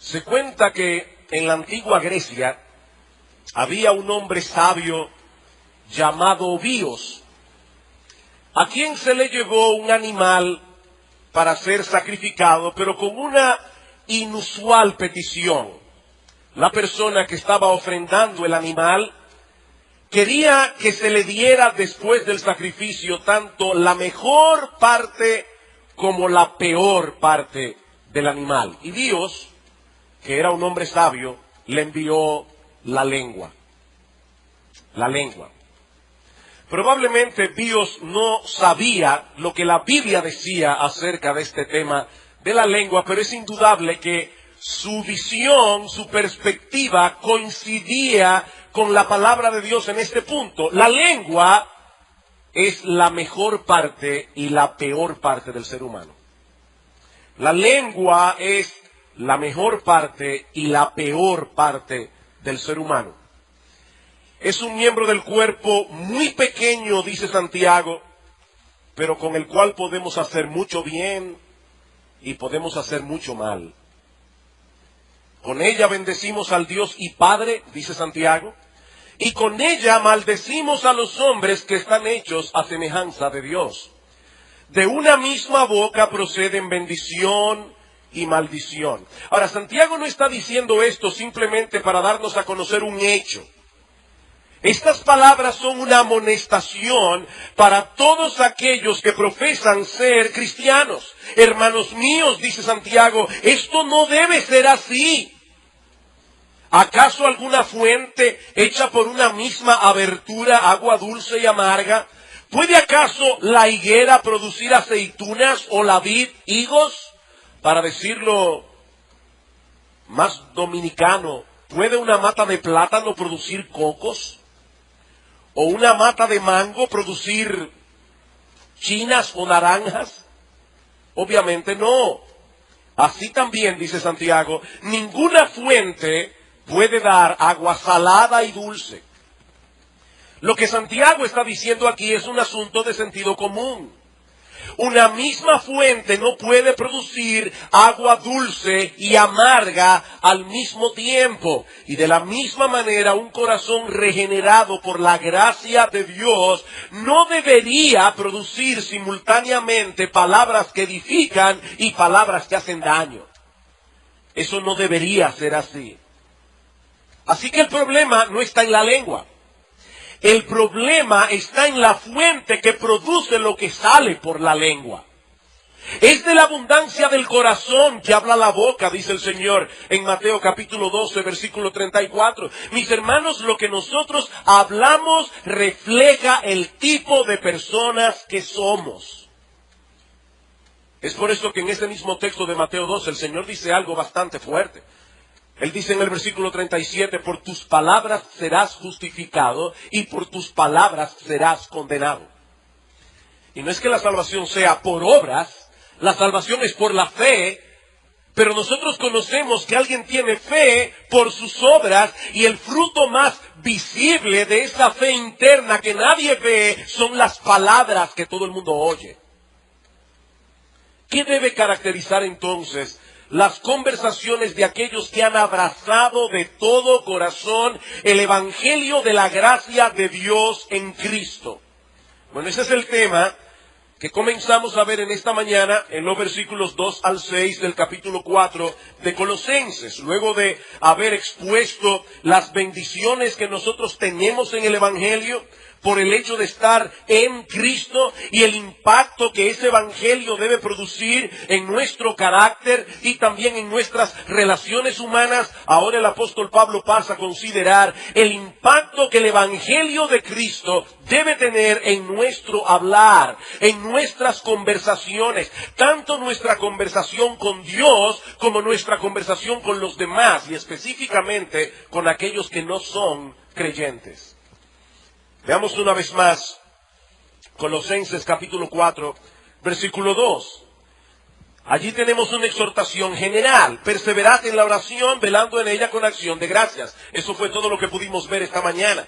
Se cuenta que en la antigua Grecia había un hombre sabio llamado Bios, a quien se le llevó un animal para ser sacrificado, pero con una inusual petición. La persona que estaba ofrendando el animal quería que se le diera después del sacrificio tanto la mejor parte como la peor parte del animal. Y Dios, que era un hombre sabio, le envió la lengua. La lengua. Probablemente Dios no sabía lo que la Biblia decía acerca de este tema de la lengua, pero es indudable que su visión, su perspectiva coincidía con la palabra de Dios en este punto. La lengua es la mejor parte y la peor parte del ser humano. La lengua es la mejor parte y la peor parte del ser humano. Es un miembro del cuerpo muy pequeño, dice Santiago, pero con el cual podemos hacer mucho bien y podemos hacer mucho mal. Con ella bendecimos al Dios y Padre, dice Santiago, y con ella maldecimos a los hombres que están hechos a semejanza de Dios. De una misma boca proceden bendición y maldición. Ahora, Santiago no está diciendo esto simplemente para darnos a conocer un hecho. Estas palabras son una amonestación para todos aquellos que profesan ser cristianos. Hermanos míos, dice Santiago, esto no debe ser así. ¿Acaso alguna fuente hecha por una misma abertura, agua dulce y amarga? ¿Puede acaso la higuera producir aceitunas o la vid higos? Para decirlo más dominicano, ¿puede una mata de plátano producir cocos? ¿O una mata de mango producir chinas o naranjas? Obviamente no. Así también, dice Santiago, ninguna fuente puede dar agua salada y dulce. Lo que Santiago está diciendo aquí es un asunto de sentido común. Una misma fuente no puede producir agua dulce y amarga al mismo tiempo. Y de la misma manera, un corazón regenerado por la gracia de Dios no debería producir simultáneamente palabras que edifican y palabras que hacen daño. Eso no debería ser así. Así que el problema no está en la lengua. El problema está en la fuente que produce lo que sale por la lengua. Es de la abundancia del corazón que habla la boca, dice el Señor en Mateo capítulo 12, versículo 34. Mis hermanos, lo que nosotros hablamos refleja el tipo de personas que somos. Es por eso que en este mismo texto de Mateo 12 el Señor dice algo bastante fuerte. Él dice en el versículo 37, por tus palabras serás justificado y por tus palabras serás condenado. Y no es que la salvación sea por obras, la salvación es por la fe, pero nosotros conocemos que alguien tiene fe por sus obras y el fruto más visible de esa fe interna que nadie ve son las palabras que todo el mundo oye. ¿Qué debe caracterizar entonces las conversaciones de aquellos que han abrazado de todo corazón el Evangelio de la gracia de Dios en Cristo? Bueno, ese es el tema que comenzamos a ver en esta mañana en los versículos 2 al 6 del capítulo 4 de Colosenses. Luego de haber expuesto las bendiciones que nosotros tenemos en el Evangelio, por el hecho de estar en Cristo y el impacto que ese evangelio debe producir en nuestro carácter y también en nuestras relaciones humanas, ahora el apóstol Pablo pasa a considerar el impacto que el evangelio de Cristo debe tener en nuestro hablar, en nuestras conversaciones, tanto nuestra conversación con Dios como nuestra conversación con los demás y específicamente con aquellos que no son creyentes. Veamos una vez más Colosenses capítulo 4, versículo 2. Allí tenemos una exhortación general. Perseverad en la oración, velando en ella con acción de gracias. Eso fue todo lo que pudimos ver esta mañana.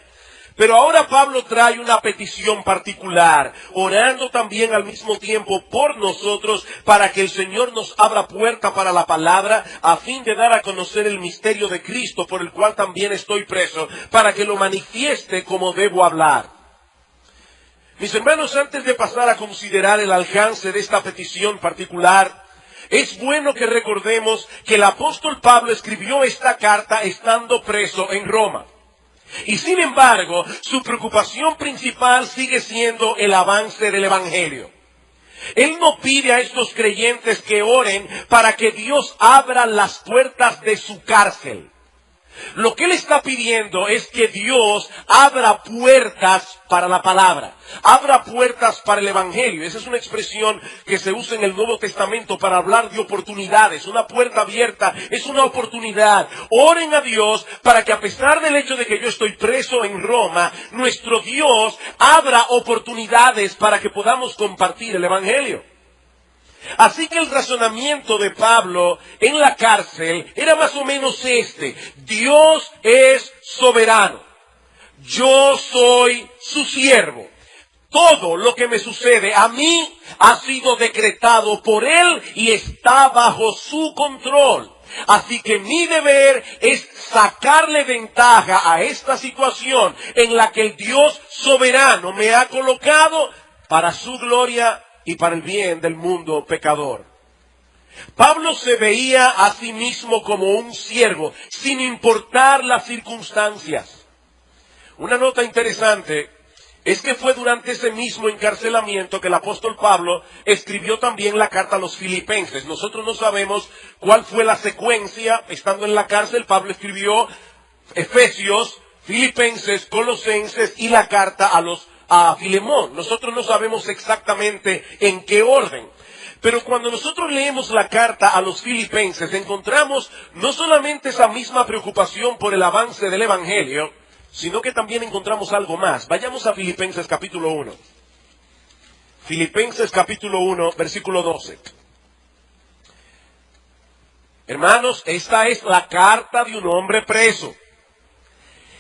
Pero ahora Pablo trae una petición particular, orando también al mismo tiempo por nosotros para que el Señor nos abra puerta para la palabra a fin de dar a conocer el misterio de Cristo por el cual también estoy preso, para que lo manifieste como debo hablar. Mis hermanos, antes de pasar a considerar el alcance de esta petición particular, es bueno que recordemos que el apóstol Pablo escribió esta carta estando preso en Roma. Y sin embargo, su preocupación principal sigue siendo el avance del Evangelio. Él no pide a estos creyentes que oren para que Dios abra las puertas de su cárcel. Lo que él está pidiendo es que Dios abra puertas para la palabra, abra puertas para el Evangelio. Esa es una expresión que se usa en el Nuevo Testamento para hablar de oportunidades. Una puerta abierta es una oportunidad. Oren a Dios para que, a pesar del hecho de que yo estoy preso en Roma, nuestro Dios abra oportunidades para que podamos compartir el Evangelio. Así que el razonamiento de Pablo en la cárcel era más o menos este: Dios es soberano, yo soy su siervo, todo lo que me sucede a mí ha sido decretado por Él y está bajo su control. Así que mi deber es sacarle ventaja a esta situación en la que el Dios soberano me ha colocado para su gloria y para el bien del mundo pecador. Pablo se veía a sí mismo como un siervo, sin importar las circunstancias. Una nota interesante es que fue durante ese mismo encarcelamiento que el apóstol Pablo escribió también la carta a los Filipenses. Nosotros no sabemos cuál fue la secuencia. Estando en la cárcel, Pablo escribió Efesios, Filipenses, Colosenses y la carta a Filemón. Nosotros no sabemos exactamente en qué orden. Pero cuando nosotros leemos la carta a los Filipenses, encontramos no solamente esa misma preocupación por el avance del Evangelio, sino que también encontramos algo más. Vayamos a Filipenses capítulo 1. Filipenses capítulo 1, versículo 12. Hermanos, esta es la carta de un hombre preso.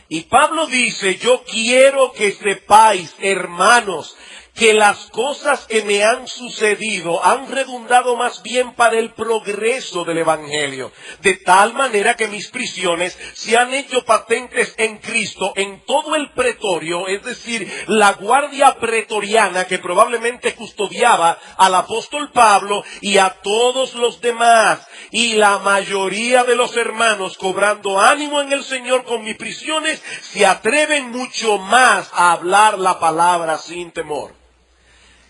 Y Pablo dice: yo quiero que sepáis, hermanos, que las cosas que me han sucedido han redundado más bien para el progreso del Evangelio, de tal manera que mis prisiones se han hecho patentes en Cristo en todo el pretorio, es decir, la guardia pretoriana que probablemente custodiaba al apóstol Pablo y a todos los demás, y la mayoría de los hermanos, cobrando ánimo en el Señor con mis prisiones, se atreven mucho más a hablar la palabra sin temor.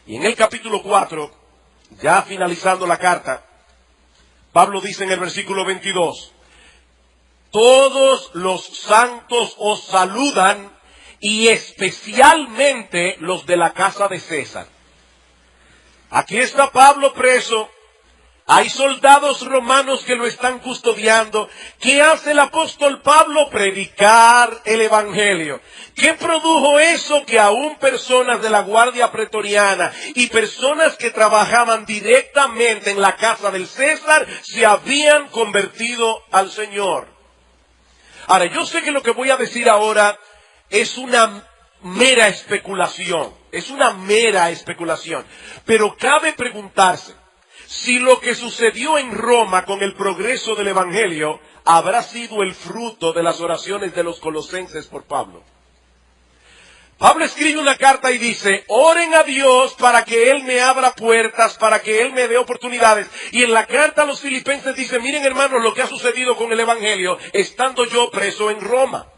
Y en el capítulo 4, ya finalizando la carta, Pablo dice en el versículo 22, todos los santos os saludan, y especialmente los de la casa de César. Aquí está Pablo preso. Hay soldados romanos que lo están custodiando. ¿Qué hace el apóstol Pablo? Predicar el Evangelio. ¿Qué produjo eso? Que aún personas de la guardia pretoriana y personas que trabajaban directamente en la casa del César se habían convertido al Señor. Ahora, yo sé que lo que voy a decir ahora es una mera especulación. Es una mera especulación. Pero cabe preguntarse si lo que sucedió en Roma con el progreso del Evangelio habrá sido el fruto de las oraciones de los colosenses por Pablo. Pablo escribe una carta y dice: oren a Dios para que Él me abra puertas, para que Él me dé oportunidades. Y en la carta a los Filipenses dice: miren, hermanos, lo que ha sucedido con el Evangelio estando yo preso en Roma.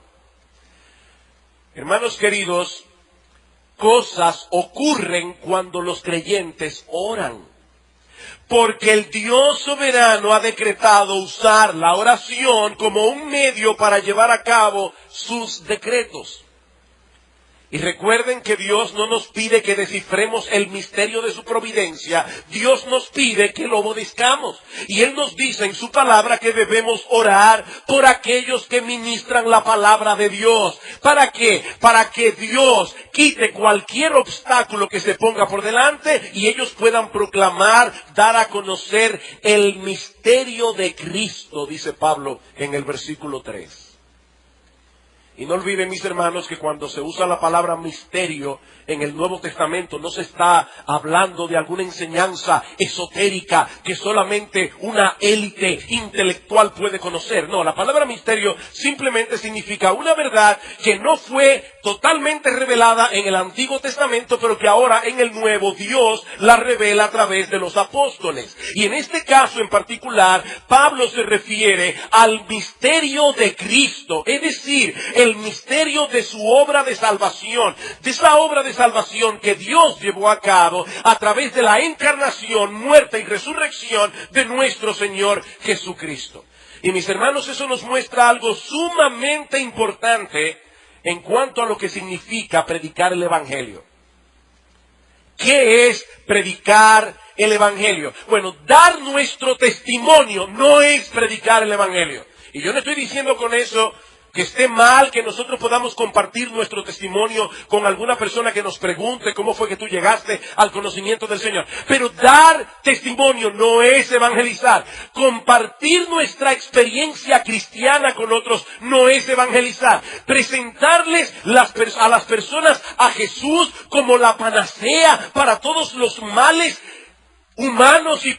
Hermanos queridos, cosas ocurren cuando los creyentes oran. Porque el Dios soberano ha decretado usar la oración como un medio para llevar a cabo sus decretos. Y recuerden que Dios no nos pide que descifremos el misterio de su providencia. Dios nos pide que lo obedezcamos. Y Él nos dice en su palabra que debemos orar por aquellos que ministran la palabra de Dios. ¿Para qué? Para que Dios quite cualquier obstáculo que se ponga por delante y ellos puedan proclamar, dar a conocer el misterio de Cristo, dice Pablo en el versículo 3. Y no olviden, mis hermanos, que cuando se usa la palabra misterio en el Nuevo Testamento no se está hablando de alguna enseñanza esotérica que solamente una élite intelectual puede conocer. No, la palabra misterio simplemente significa una verdad que no fue totalmente revelada en el Antiguo Testamento, pero que ahora en el Nuevo Dios la revela a través de los apóstoles. Y en este caso en particular, Pablo se refiere al misterio de Cristo, es decir, el misterio de su obra de salvación, de esa obra de salvación que Dios llevó a cabo a través de la encarnación, muerte y resurrección de nuestro Señor Jesucristo. Y mis hermanos, eso nos muestra algo sumamente importante en cuanto a lo que significa predicar el Evangelio. ¿Qué es predicar el Evangelio? Bueno, dar nuestro testimonio no es predicar el Evangelio. Y yo no estoy diciendo con eso que esté mal que nosotros podamos compartir nuestro testimonio con alguna persona que nos pregunte cómo fue que tú llegaste al conocimiento del Señor. Pero dar testimonio no es evangelizar. Compartir nuestra experiencia cristiana con otros no es evangelizar. Presentarles a las personas a Jesús como la panacea para todos los males humanos y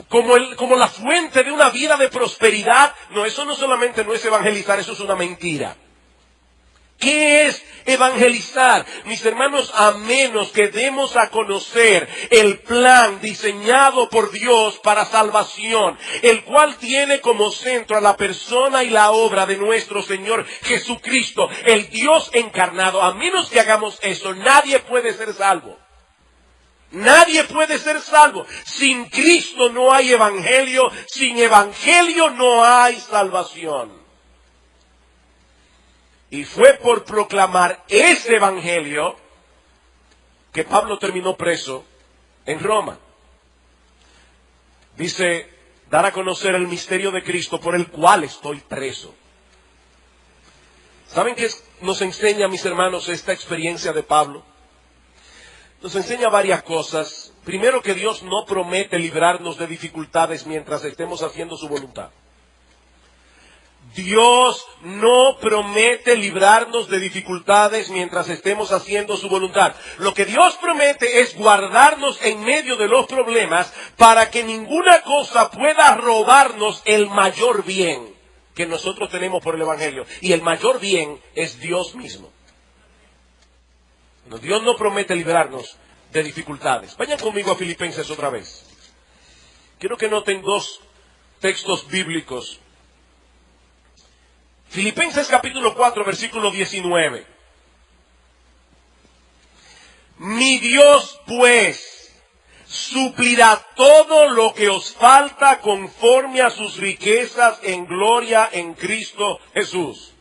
como la fuente de una vida de prosperidad. No, eso no solamente no es evangelizar, eso es una mentira. ¿Qué es evangelizar? Mis hermanos, a menos que demos a conocer el plan diseñado por Dios para salvación, el cual tiene como centro a la persona y la obra de nuestro Señor Jesucristo, el Dios encarnado. A menos que hagamos eso, nadie puede ser salvo. Nadie puede ser salvo. Sin Cristo no hay evangelio. Sin evangelio no hay salvación. Y fue por proclamar ese evangelio que Pablo terminó preso en Roma. Dice, dar a conocer el misterio de Cristo por el cual estoy preso. ¿Saben qué nos enseña, mis hermanos, esta experiencia de Pablo? Nos enseña varias cosas. Primero, que Dios no promete librarnos de dificultades mientras estemos haciendo su voluntad. Dios no promete librarnos de dificultades mientras estemos haciendo su voluntad. Lo que Dios promete es guardarnos en medio de los problemas para que ninguna cosa pueda robarnos el mayor bien que nosotros tenemos por el Evangelio. Y el mayor bien es Dios mismo. Dios no promete librarnos de dificultades. Vayan conmigo a Filipenses otra vez. Quiero que noten dos textos bíblicos. Filipenses capítulo 4, versículo 19. Mi Dios, pues, suplirá todo lo que os falta conforme a sus riquezas en gloria en Cristo Jesús.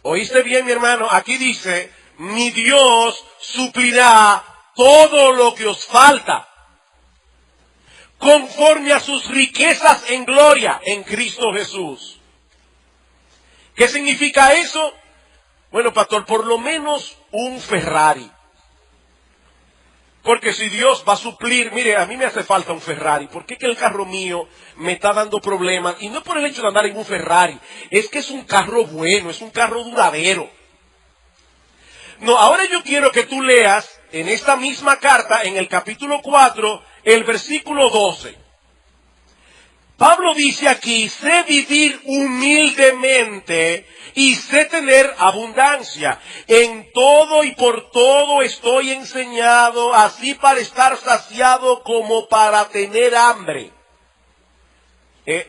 ¿Oíste bien, mi hermano? Aquí dice, mi Dios suplirá todo lo que os falta conforme a sus riquezas en gloria en Cristo Jesús. ¿Qué significa eso? Bueno, pastor, por lo menos un Ferrari. Porque si Dios va a suplir, mire, a mí me hace falta un Ferrari. ¿Por qué que el carro mío me está dando problemas? Y no por el hecho de andar en un Ferrari. Es que es un carro bueno, es un carro duradero. No, ahora yo quiero que tú leas en esta misma carta, en el capítulo 4, el versículo 12. Pablo dice aquí, sé vivir humildemente y sé tener abundancia. En todo y por todo estoy enseñado, así para estar saciado como para tener hambre.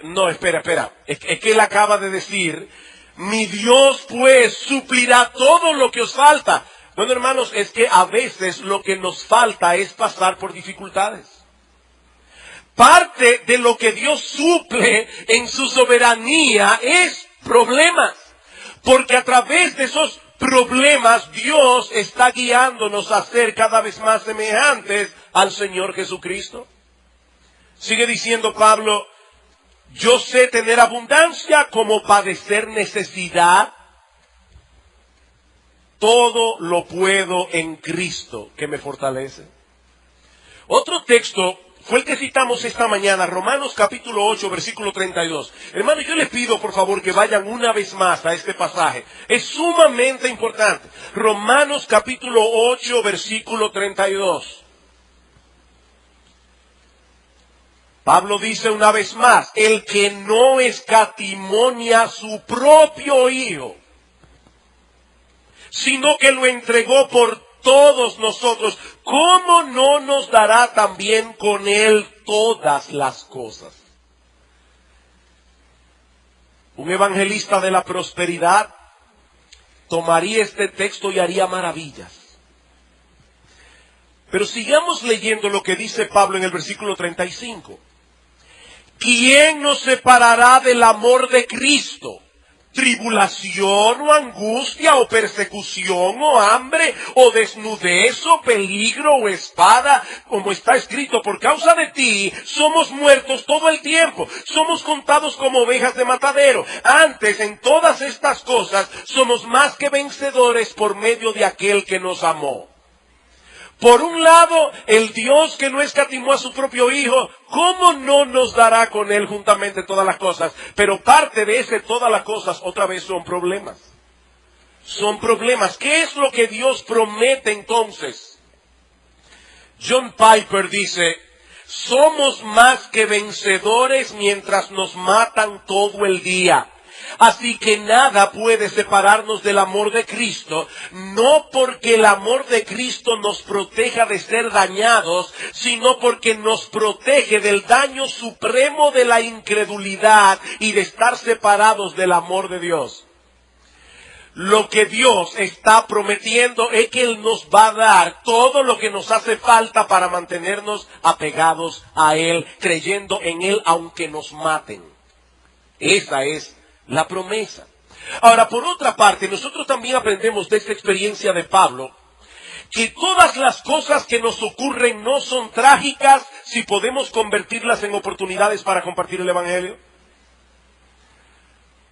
No, espera. Es que él acaba de decir, mi Dios pues suplirá todo lo que os falta. Bueno, hermanos, es que a veces lo que nos falta es pasar por dificultades. Parte de lo que Dios suple en su soberanía es problemas. Porque a través de esos problemas Dios está guiándonos a ser cada vez más semejantes al Señor Jesucristo. Sigue diciendo Pablo, yo sé tener abundancia como padecer necesidad. Todo lo puedo en Cristo que me fortalece. Otro texto fue el que citamos esta mañana, Romanos capítulo 8, versículo 32. Hermano, yo les pido por favor que vayan una vez más a este pasaje. Es sumamente importante. Romanos capítulo 8, versículo 32. Pablo dice una vez más, el que no escatimonia a su propio Hijo, sino que lo entregó por todos nosotros, ¿cómo no nos dará también con Él todas las cosas? Un evangelista de la prosperidad tomaría este texto y haría maravillas. Pero sigamos leyendo lo que dice Pablo en el versículo 35. ¿Quién nos separará del amor de Cristo? ¿Tribulación o angustia o persecución o hambre o desnudez o peligro o espada? Como está escrito, por causa de ti somos muertos todo el tiempo, somos contados como ovejas de matadero. Antes, en todas estas cosas, somos más que vencedores por medio de aquel que nos amó. Por un lado, el Dios que no escatimó a su propio Hijo, ¿cómo no nos dará con Él juntamente todas las cosas? Pero parte de ese todas las cosas otra vez son problemas. Son problemas. ¿Qué es lo que Dios promete entonces? John Piper dice, somos más que vencedores mientras nos matan todo el día. Así que nada puede separarnos del amor de Cristo, no porque el amor de Cristo nos proteja de ser dañados, sino porque nos protege del daño supremo de la incredulidad y de estar separados del amor de Dios. Lo que Dios está prometiendo es que Él nos va a dar todo lo que nos hace falta para mantenernos apegados a Él, creyendo en Él aunque nos maten. Esa es la promesa. Ahora, por otra parte, nosotros también aprendemos de esta experiencia de Pablo que todas las cosas que nos ocurren no son trágicas si podemos convertirlas en oportunidades para compartir el Evangelio.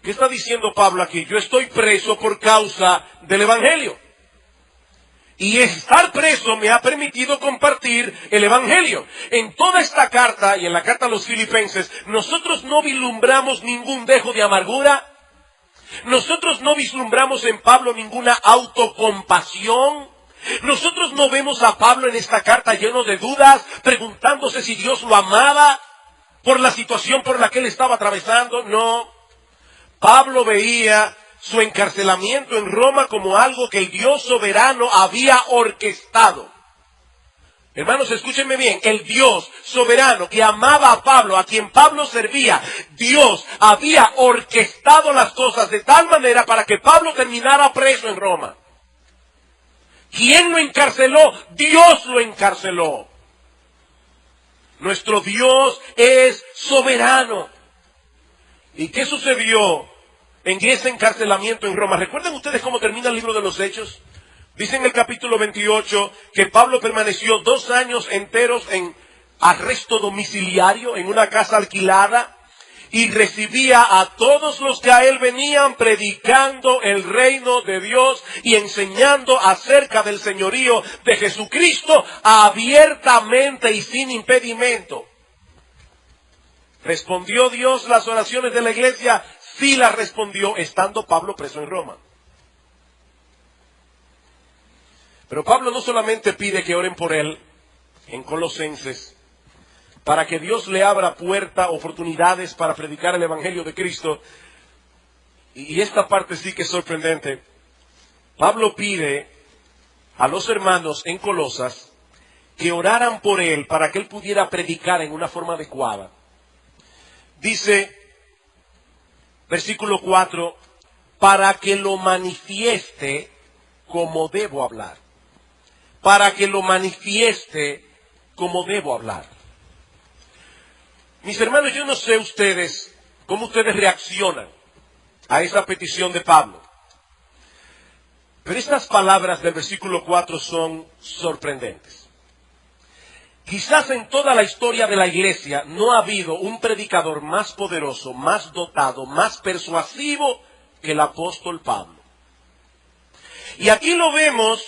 ¿Qué está diciendo Pablo aquí? Yo estoy preso por causa del Evangelio. Y estar preso me ha permitido compartir el Evangelio. En toda esta carta, y en la carta a los Filipenses, nosotros no vislumbramos ningún dejo de amargura. Nosotros no vislumbramos en Pablo ninguna autocompasión. Nosotros no vemos a Pablo en esta carta lleno de dudas, preguntándose si Dios lo amaba por la situación por la que él estaba atravesando. No. Pablo veía su encarcelamiento en Roma como algo que el Dios soberano había orquestado. Hermanos, escúchenme bien, el Dios soberano que amaba a Pablo, a quien Pablo servía, Dios había orquestado las cosas de tal manera para que Pablo terminara preso en Roma. ¿Quién lo encarceló? Dios lo encarceló. Nuestro Dios es soberano. ¿Y qué sucedió en ese encarcelamiento en Roma? ¿Recuerdan ustedes cómo termina el libro de los Hechos? Dice en el capítulo 28 que Pablo permaneció 2 años enteros en arresto domiciliario, en una casa alquilada, y recibía a todos los que a él venían predicando el reino de Dios y enseñando acerca del señorío de Jesucristo abiertamente y sin impedimento. ¿Respondió Dios las oraciones de la iglesia? Sí las respondió, estando Pablo preso en Roma. Pero Pablo no solamente pide que oren por él en Colosenses, para que Dios le abra puertas, oportunidades para predicar el Evangelio de Cristo. Y esta parte sí que es sorprendente. Pablo pide a los hermanos en Colosas que oraran por él para que él pudiera predicar en una forma adecuada. Dice, versículo 4, para que lo manifieste como debo hablar. Para que lo manifieste como debo hablar. Mis hermanos, yo no sé ustedes, cómo ustedes reaccionan a esa petición de Pablo. Pero estas palabras del versículo 4 son sorprendentes. Quizás en toda la historia de la iglesia no ha habido un predicador más poderoso, más dotado, más persuasivo que el apóstol Pablo. Y aquí lo vemos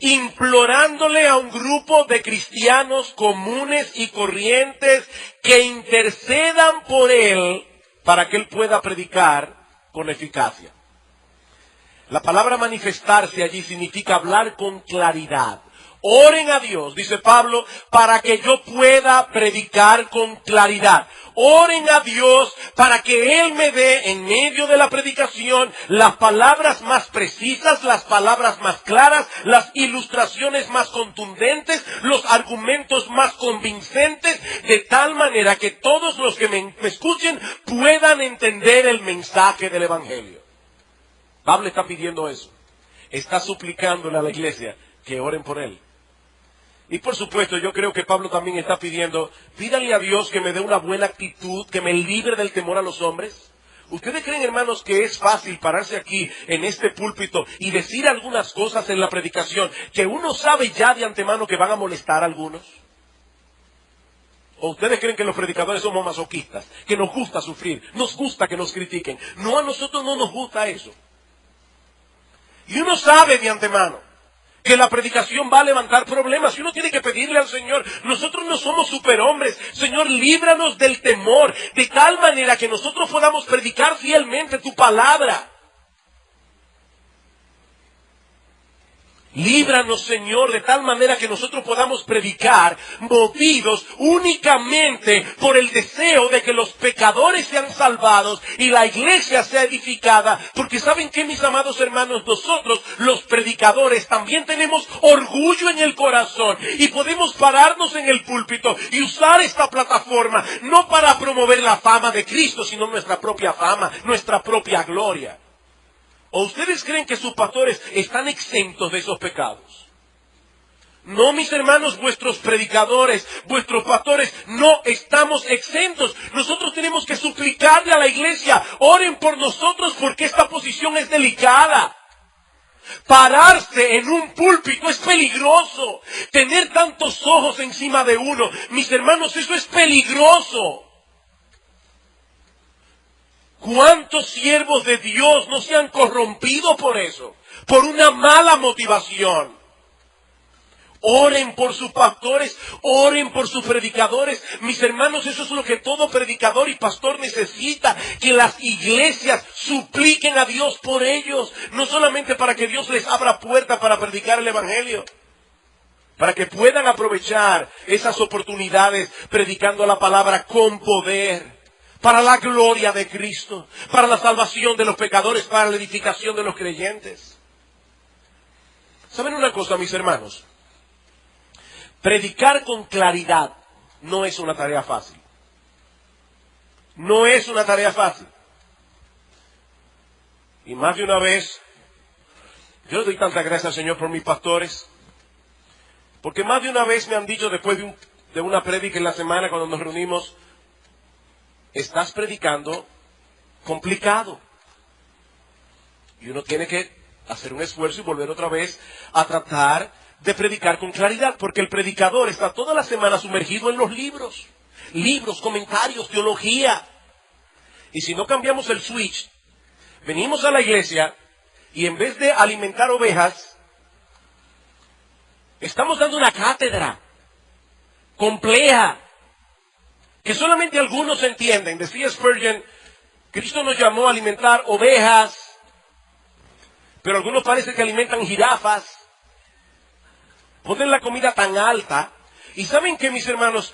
implorándole a un grupo de cristianos comunes y corrientes que intercedan por él para que él pueda predicar con eficacia. La palabra manifestarse allí significa hablar con claridad. Oren a Dios, dice Pablo, para que yo pueda predicar con claridad. Oren a Dios para que Él me dé en medio de la predicación las palabras más precisas, las palabras más claras, las ilustraciones más contundentes, los argumentos más convincentes, de tal manera que todos los que me escuchen puedan entender el mensaje del Evangelio. Pablo está pidiendo eso. Está suplicándole a la iglesia que oren por él. Y por supuesto, yo creo que Pablo también está pidiendo, pídanle a Dios que me dé una buena actitud, que me libre del temor a los hombres. ¿Ustedes creen, hermanos, que es fácil pararse aquí en este púlpito y decir algunas cosas en la predicación que uno sabe ya de antemano que van a molestar a algunos? ¿O ustedes creen que los predicadores somos masoquistas, que nos gusta sufrir, nos gusta que nos critiquen? No, a nosotros no nos gusta eso. Y uno sabe de antemano que la predicación va a levantar problemas y uno tiene que pedirle al Señor. Nosotros no somos superhombres. Señor, líbranos del temor, de tal manera que nosotros podamos predicar fielmente tu palabra. Líbranos, Señor, de tal manera que nosotros podamos predicar movidos únicamente por el deseo de que los pecadores sean salvados y la iglesia sea edificada. Porque ¿saben qué, mis amados hermanos? Nosotros, los predicadores, también tenemos orgullo en el corazón y podemos pararnos en el púlpito y usar esta plataforma no para promover la fama de Cristo, sino nuestra propia fama, nuestra propia gloria. ¿O ustedes creen que sus pastores están exentos de esos pecados? No, mis hermanos, vuestros predicadores, vuestros pastores, no estamos exentos. Nosotros tenemos que suplicarle a la iglesia, oren por nosotros porque esta posición es delicada. Pararse en un púlpito es peligroso. Tener tantos ojos encima de uno, mis hermanos, eso es peligroso. ¿Cuántos siervos de Dios no se han corrompido por eso? Por una mala motivación. Oren por sus pastores, oren por sus predicadores. Mis hermanos, eso es lo que todo predicador y pastor necesita. Que las iglesias supliquen a Dios por ellos. No solamente para que Dios les abra puertas para predicar el Evangelio. Para que puedan aprovechar esas oportunidades predicando la palabra con poder. Para la gloria de Cristo, para la salvación de los pecadores, para la edificación de los creyentes. ¿Saben una cosa, mis hermanos? Predicar con claridad no es una tarea fácil. No es una tarea fácil. Y más de una vez, yo le doy tanta gracias al Señor por mis pastores, porque más de una vez me han dicho después de una prédica en la semana cuando nos reunimos, estás predicando complicado. Y uno tiene que hacer un esfuerzo y volver otra vez a tratar de predicar con claridad, porque el predicador está toda la semana sumergido en los libros, comentarios, teología. Y si no cambiamos el switch, venimos a la iglesia y en vez de alimentar ovejas, estamos dando una cátedra compleja que solamente algunos entienden. Decía Spurgeon, Cristo nos llamó a alimentar ovejas, pero algunos parece que alimentan jirafas. Ponen la comida tan alta. Y ¿saben qué, mis hermanos?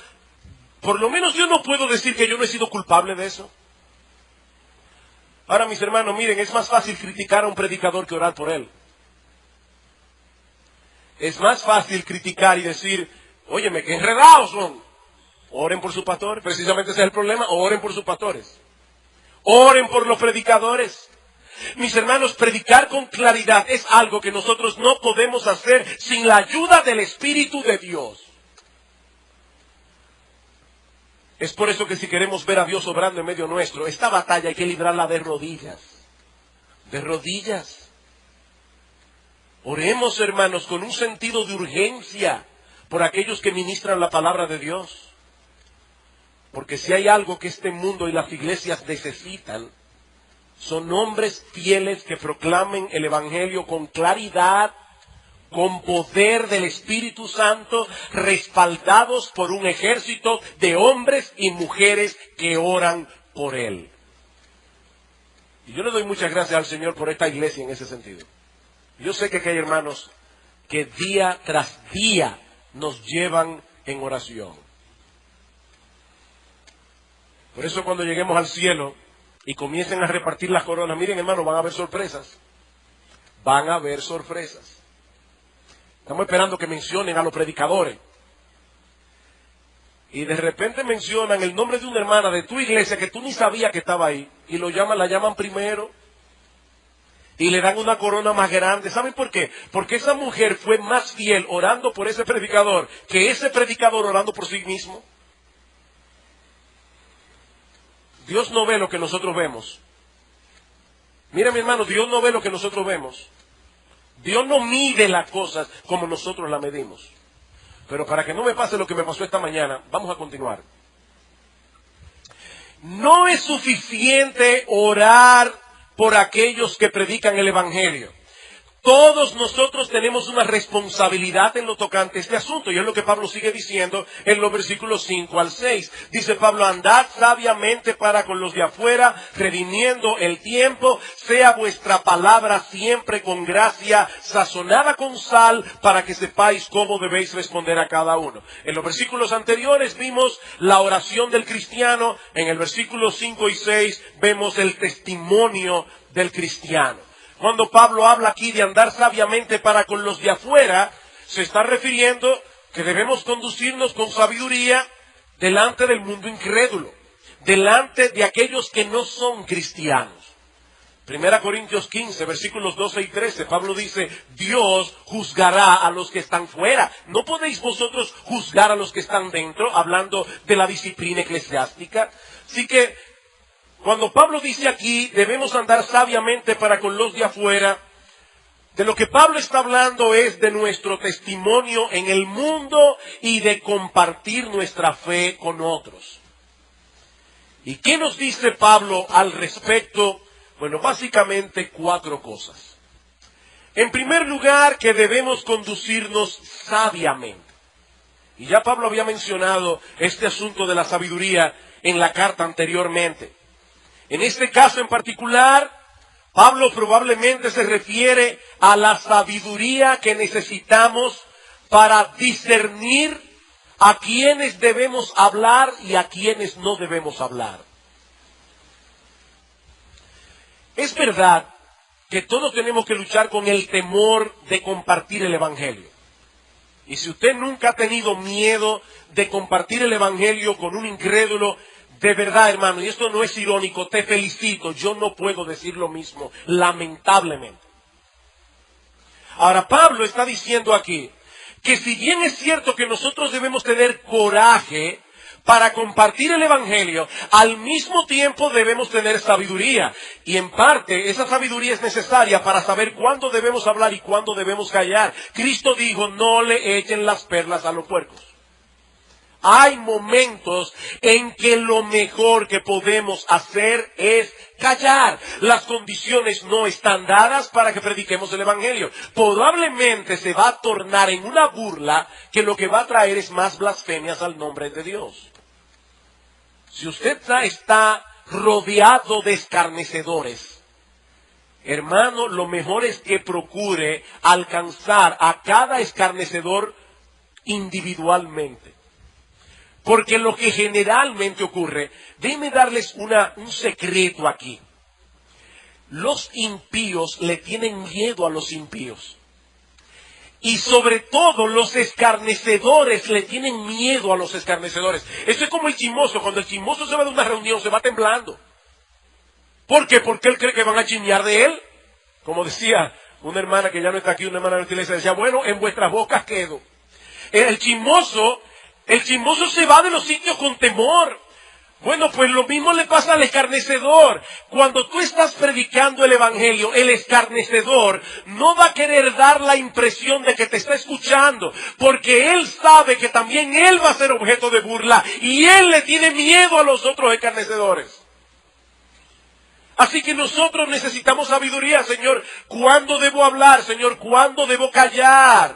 Por lo menos yo no puedo decir que yo no he sido culpable de eso. Ahora, mis hermanos, miren, es más fácil criticar a un predicador que orar por él. Es más fácil criticar y decir, óyeme, qué enredados son. Oren por sus pastores, precisamente ese es el problema, oren por sus pastores. Oren por los predicadores. Mis hermanos, predicar con claridad es algo que nosotros no podemos hacer sin la ayuda del Espíritu de Dios. Es por eso que si queremos ver a Dios obrando en medio nuestro, esta batalla hay que librarla de rodillas. De rodillas. Oremos, hermanos, con un sentido de urgencia por aquellos que ministran la palabra de Dios. Porque si hay algo que este mundo y las iglesias necesitan, son hombres fieles que proclamen el Evangelio con claridad, con poder del Espíritu Santo, respaldados por un ejército de hombres y mujeres que oran por Él. Y yo le doy muchas gracias al Señor por esta iglesia en ese sentido. Yo sé que aquí hay hermanos que día tras día nos llevan en oración. Por eso cuando lleguemos al cielo y comiencen a repartir las coronas, miren hermanos, van a haber sorpresas. Van a haber sorpresas. Estamos esperando que mencionen a los predicadores. Y de repente mencionan el nombre de una hermana de tu iglesia que tú ni sabías que estaba ahí. Y la llaman primero. Y le dan una corona más grande. ¿Saben por qué? Porque esa mujer fue más fiel orando por ese predicador que ese predicador orando por sí mismo. Dios no ve lo que nosotros vemos. Mira mi hermano, Dios no ve lo que nosotros vemos. Dios no mide las cosas como nosotros las medimos. Pero para que no me pase lo que me pasó esta mañana, vamos a continuar. No es suficiente orar por aquellos que predican el Evangelio. Todos nosotros tenemos una responsabilidad en lo tocante a este asunto, y es lo que Pablo sigue diciendo en los versículos 5 al 6. Dice Pablo, andad sabiamente para con los de afuera, redimiendo el tiempo, sea vuestra palabra siempre con gracia, sazonada con sal, para que sepáis cómo debéis responder a cada uno. En los versículos anteriores vimos la oración del cristiano, en el versículo 5 y 6 vemos el testimonio del cristiano. Cuando Pablo habla aquí de andar sabiamente para con los de afuera, se está refiriendo que debemos conducirnos con sabiduría delante del mundo incrédulo, delante de aquellos que no son cristianos. 1 Corintios 15, versículos 12 y 13, Pablo dice, Dios juzgará a los que están fuera. ¿No podéis vosotros juzgar a los que están dentro? Hablando de la disciplina eclesiástica. Así que, cuando Pablo dice aquí, debemos andar sabiamente para con los de afuera, de lo que Pablo está hablando es de nuestro testimonio en el mundo y de compartir nuestra fe con otros. ¿Y qué nos dice Pablo al respecto? Bueno, básicamente 4 cosas. En primer lugar, que debemos conducirnos sabiamente. Y ya Pablo había mencionado este asunto de la sabiduría en la carta anteriormente. En este caso en particular, Pablo probablemente se refiere a la sabiduría que necesitamos para discernir a quienes debemos hablar y a quienes no debemos hablar. Es verdad que todos tenemos que luchar con el temor de compartir el Evangelio. Y si usted nunca ha tenido miedo de compartir el Evangelio con un incrédulo, de verdad, hermano, y esto no es irónico, te felicito, yo no puedo decir lo mismo, lamentablemente. Ahora, Pablo está diciendo aquí que si bien es cierto que nosotros debemos tener coraje para compartir el Evangelio, al mismo tiempo debemos tener sabiduría. Y en parte, esa sabiduría es necesaria para saber cuándo debemos hablar y cuándo debemos callar. Cristo dijo, no le echen las perlas a los puercos. Hay momentos en que lo mejor que podemos hacer es callar. Las condiciones no están dadas para que prediquemos el Evangelio. Probablemente se va a tornar en una burla que lo que va a traer es más blasfemias al nombre de Dios. Si usted está rodeado de escarnecedores, hermano, lo mejor es que procure alcanzar a cada escarnecedor individualmente. Porque lo que generalmente ocurre, déjenme darles un secreto aquí. Los impíos le tienen miedo a los impíos. Y sobre todo los escarnecedores le tienen miedo a los escarnecedores. Esto es como el chismoso. Cuando el chismoso se va de una reunión, se va temblando. ¿Por qué? Porque él cree que van a chismear de él. Como decía una hermana que ya no está aquí, una hermana de la iglesia, decía, bueno, en vuestras bocas quedo. El chismoso se va de los sitios con temor. Bueno, pues lo mismo le pasa al escarnecedor. Cuando tú estás predicando el Evangelio, el escarnecedor no va a querer dar la impresión de que te está escuchando, porque él sabe que también él va a ser objeto de burla y él le tiene miedo a los otros escarnecedores. Así que nosotros necesitamos sabiduría, Señor. ¿Cuándo debo hablar, Señor? ¿Cuándo debo callar?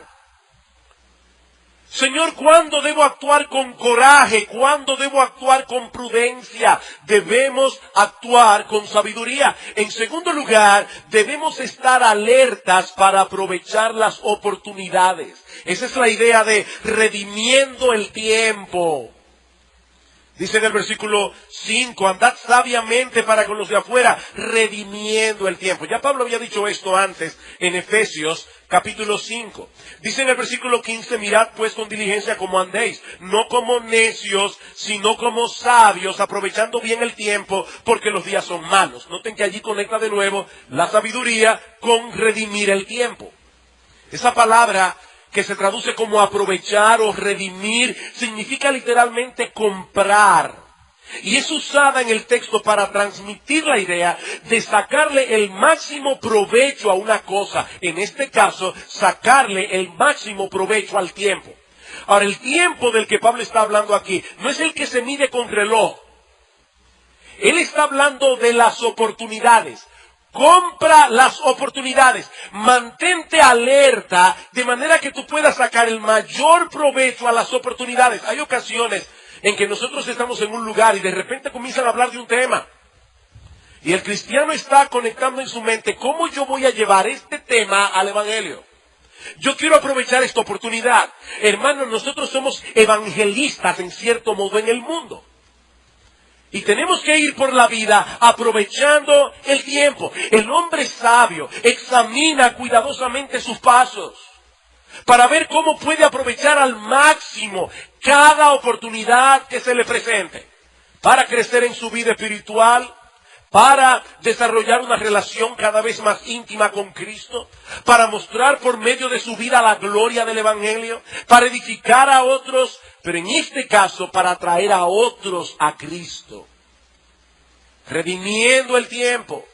Señor, ¿cuándo debo actuar con coraje? ¿Cuándo debo actuar con prudencia? Debemos actuar con sabiduría. En segundo lugar, debemos estar alertas para aprovechar las oportunidades. Esa es la idea de redimiendo el tiempo. Dice en el versículo 5, andad sabiamente para con los de afuera, redimiendo el tiempo. Ya Pablo había dicho esto antes en Efesios capítulo 5. Dice en el versículo 15, mirad pues con diligencia cómo andéis, no como necios, sino como sabios, aprovechando bien el tiempo, porque los días son malos. Noten que allí conecta de nuevo la sabiduría con redimir el tiempo. Esa palabra que se traduce como aprovechar o redimir, significa literalmente comprar. Y es usada en el texto para transmitir la idea de sacarle el máximo provecho a una cosa. En este caso, sacarle el máximo provecho al tiempo. Ahora, el tiempo del que Pablo está hablando aquí no es el que se mide con reloj. Él está hablando de las oportunidades. Compra las oportunidades, mantente alerta de manera que tú puedas sacar el mayor provecho a las oportunidades. Hay ocasiones en que nosotros estamos en un lugar y de repente comienzan a hablar de un tema. Y el cristiano está conectando en su mente, ¿cómo yo voy a llevar este tema al evangelio? Yo quiero aprovechar esta oportunidad. Hermanos, nosotros somos evangelistas en cierto modo en el mundo. Y tenemos que ir por la vida aprovechando el tiempo. El hombre sabio examina cuidadosamente sus pasos para ver cómo puede aprovechar al máximo cada oportunidad que se le presente. Para crecer en su vida espiritual, para desarrollar una relación cada vez más íntima con Cristo, para mostrar por medio de su vida la gloria del Evangelio, para edificar a otros, pero en este caso para atraer a otros a Cristo. Redimiendo el tiempo.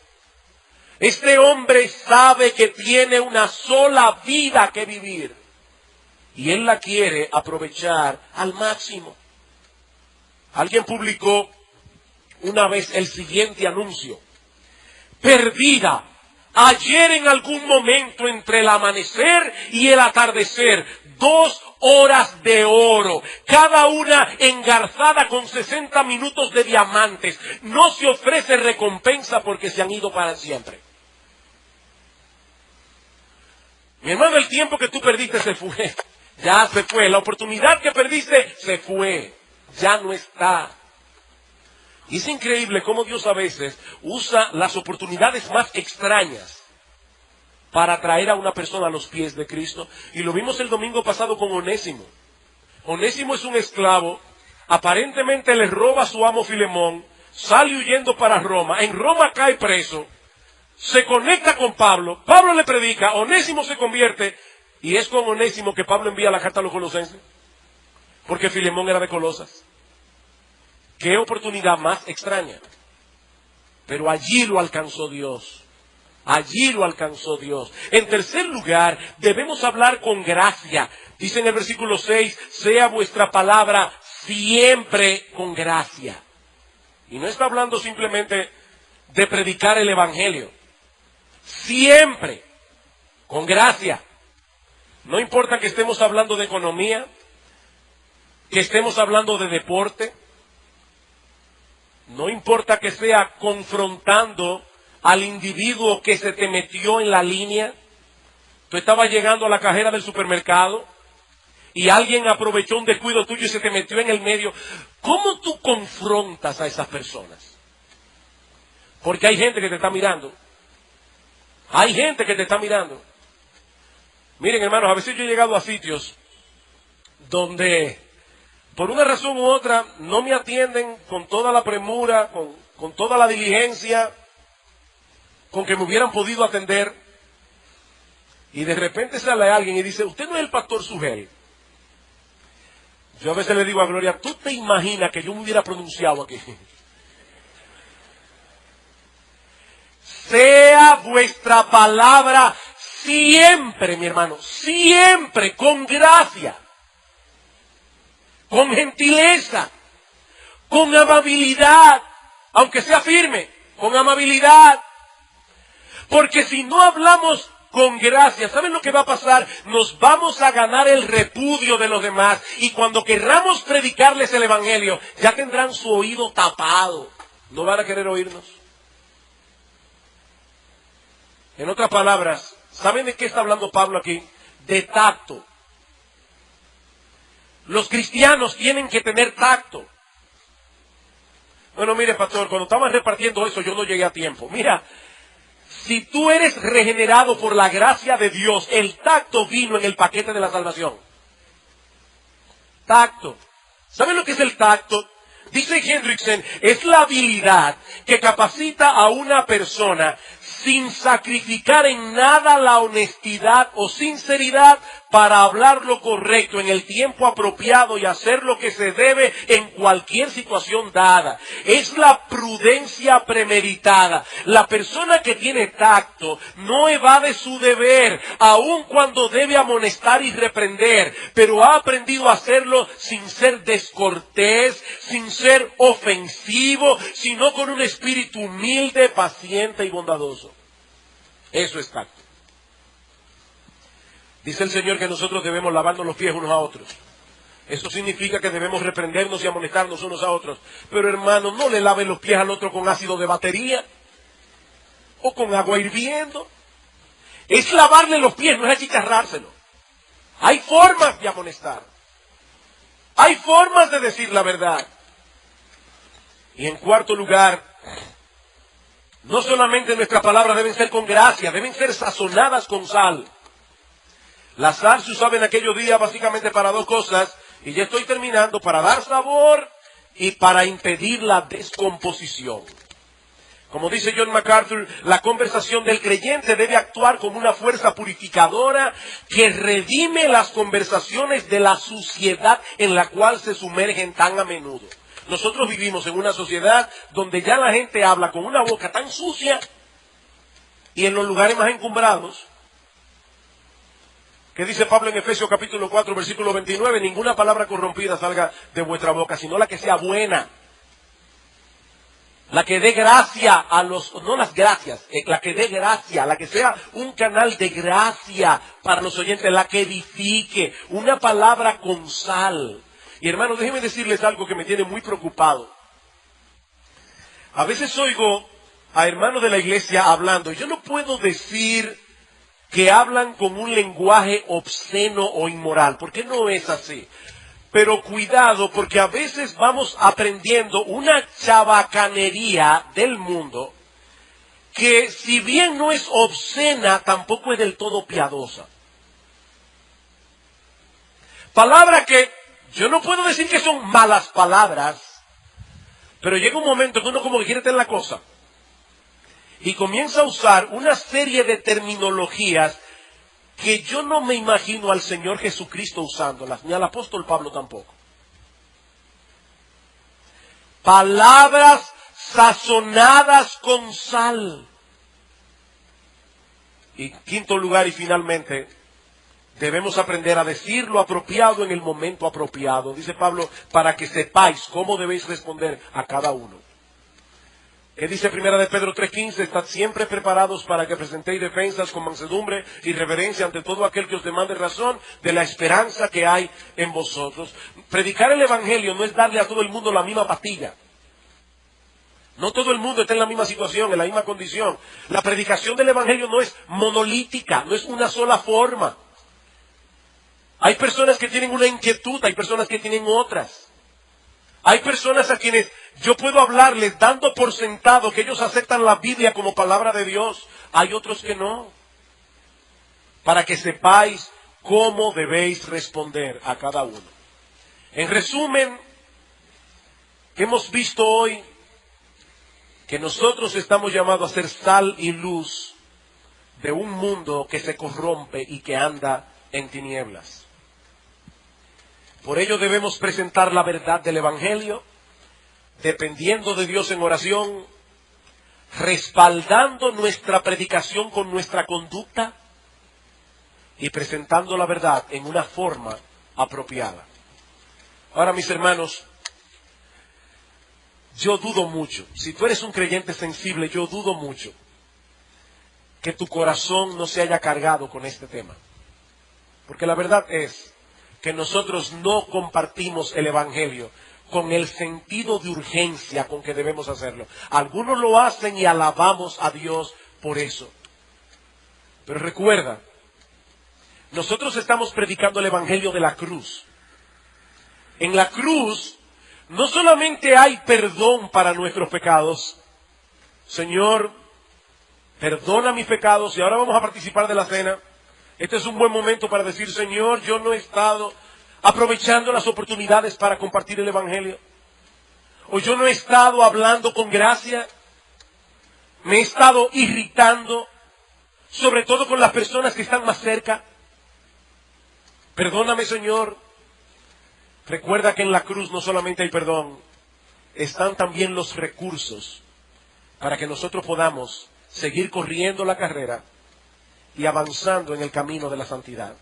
Este hombre sabe que tiene una sola vida que vivir y él la quiere aprovechar al máximo. Alguien publicó una vez el siguiente anuncio: perdida ayer en algún momento entre el amanecer y el atardecer, 2 horas de oro, cada una engarzada con 60 minutos de diamantes. No se ofrece recompensa porque se han ido para siempre. Mi hermano, el tiempo que tú perdiste se fue. Ya se fue. La oportunidad que perdiste se fue. Ya no está. Y es increíble cómo Dios a veces usa las oportunidades más extrañas para traer a una persona a los pies de Cristo. Y lo vimos el domingo pasado con Onésimo. Onésimo es un esclavo, aparentemente le roba a su amo Filemón, sale huyendo para Roma, en Roma cae preso, se conecta con Pablo, Pablo le predica, Onésimo se convierte, y es con Onésimo que Pablo envía la carta a los colosenses, porque Filemón era de Colosas. Qué oportunidad más extraña. Pero allí lo alcanzó Dios. Allí lo alcanzó Dios. En tercer lugar, debemos hablar con gracia. Dice en el versículo 6, sea vuestra palabra siempre con gracia. Y no está hablando simplemente de predicar el evangelio. Siempre con gracia. No importa que estemos hablando de economía, que estemos hablando de deporte, no importa que sea confrontando al individuo que se te metió en la línea. Tú estabas llegando a la cajera del supermercado y alguien aprovechó un descuido tuyo y se te metió en el medio. ¿Cómo tú confrontas a esas personas? Porque hay gente que te está mirando. Hay gente que te está mirando. Miren, hermanos, a veces yo he llegado a sitios donde por una razón u otra no me atienden con toda la premura, con toda la diligencia con que me hubieran podido atender. Y de repente sale alguien y dice, usted no es el pastor Sugel. Yo a veces le digo a Gloria, ¿tú te imaginas que yo me hubiera pronunciado aquí? Sea vuestra palabra siempre, mi hermano, siempre con gracia, con gentileza, con amabilidad, aunque sea firme, con amabilidad. Porque si no hablamos con gracia, ¿saben lo que va a pasar? Nos vamos a ganar el repudio de los demás. Y cuando querramos predicarles el evangelio, ya tendrán su oído tapado. No van a querer oírnos. En otras palabras, ¿saben de qué está hablando Pablo aquí? De tacto. Los cristianos tienen que tener tacto. Bueno, mire, pastor, cuando estaban repartiendo eso, yo no llegué a tiempo. Mira, si tú eres regenerado por la gracia de Dios, el tacto vino en el paquete de la salvación. Tacto. ¿Saben lo que es el tacto? Dice Hendrickson, es la habilidad que capacita a una persona sin sacrificar en nada la honestidad o sinceridad para hablar lo correcto en el tiempo apropiado y hacer lo que se debe en cualquier situación dada. Es la prudencia premeditada. La persona que tiene tacto no evade su deber, aun cuando debe amonestar y reprender, pero ha aprendido a hacerlo sin ser descortés, sin ser ofensivo, sino con un espíritu humilde, paciente y bondadoso. Eso es tacto. Dice el Señor que nosotros debemos lavarnos los pies unos a otros. Eso significa que debemos reprendernos y amonestarnos unos a otros. Pero hermano, no le laven los pies al otro con ácido de batería o con agua hirviendo. Es lavarle los pies, no es achicharrárselo. Hay formas de amonestar. Hay formas de decir la verdad. Y en cuarto lugar, no solamente nuestras palabras deben ser con gracia, deben ser sazonadas con sal. La sal se usaba en aquellos días básicamente para dos cosas, y ya estoy terminando, para dar sabor y para impedir la descomposición. Como dice John MacArthur, la conversación del creyente debe actuar como una fuerza purificadora que redime las conversaciones de la suciedad en la cual se sumergen tan a menudo. Nosotros vivimos en una sociedad donde ya la gente habla con una boca tan sucia y en los lugares más encumbrados, que dice Pablo en Efesios capítulo 4, versículo 29, ninguna palabra corrompida salga de vuestra boca, sino la que sea buena. La que dé gracia a los, no las gracias, la que dé gracia, la que sea un canal de gracia para los oyentes, la que edifique, una palabra con sal. Y hermanos, déjenme decirles algo que me tiene muy preocupado. A veces oigo a hermanos de la iglesia hablando, y yo no puedo decir que hablan con un lenguaje obsceno o inmoral, porque no es así. Pero cuidado, porque a veces vamos aprendiendo una chabacanería del mundo que si bien no es obscena, tampoco es del todo piadosa. Palabras que yo no puedo decir que son malas palabras, pero llega un momento que uno como que quiere tener la cosa y comienza a usar una serie de terminologías que yo no me imagino al Señor Jesucristo usándolas, ni al apóstol Pablo tampoco. Palabras sazonadas con sal. Y quinto lugar y finalmente, debemos aprender a decir lo apropiado en el momento apropiado. Dice Pablo, para que sepáis cómo debéis responder a cada uno. ¿Qué dice Primera de Pedro 3:15? Estad siempre preparados para que presentéis defensas con mansedumbre y reverencia ante todo aquel que os demande razón de la esperanza que hay en vosotros. Predicar el evangelio no es darle a todo el mundo la misma pastilla. No todo el mundo está en la misma situación, en la misma condición. La predicación del evangelio no es monolítica, no es una sola forma. Hay personas que tienen una inquietud, hay personas que tienen otras. Hay personas a quienes yo puedo hablarles dando por sentado que ellos aceptan la Biblia como palabra de Dios. Hay otros que no. Para que sepáis cómo debéis responder a cada uno. En resumen, hemos visto hoy que nosotros estamos llamados a ser sal y luz de un mundo que se corrompe y que anda en tinieblas. Por ello debemos presentar la verdad del Evangelio, dependiendo de Dios en oración, respaldando nuestra predicación con nuestra conducta y presentando la verdad en una forma apropiada. Ahora, mis hermanos, yo dudo mucho, si tú eres un creyente sensible, yo dudo mucho que tu corazón no se haya cargado con este tema. Porque la verdad es que nosotros no compartimos el Evangelio con el sentido de urgencia con que debemos hacerlo. Algunos lo hacen y alabamos a Dios por eso. Pero recuerda, nosotros estamos predicando el Evangelio de la cruz. En la cruz no solamente hay perdón para nuestros pecados. Señor, perdona mis pecados y ahora vamos a participar de la cena. Este es un buen momento para decir, Señor, yo no he estado aprovechando las oportunidades para compartir el Evangelio. O yo no he estado hablando con gracia. Me he estado irritando, sobre todo con las personas que están más cerca. Perdóname, Señor. Recuerda que en la cruz no solamente hay perdón, están también los recursos para que nosotros podamos seguir corriendo la carrera y avanzando en el camino de la santidad.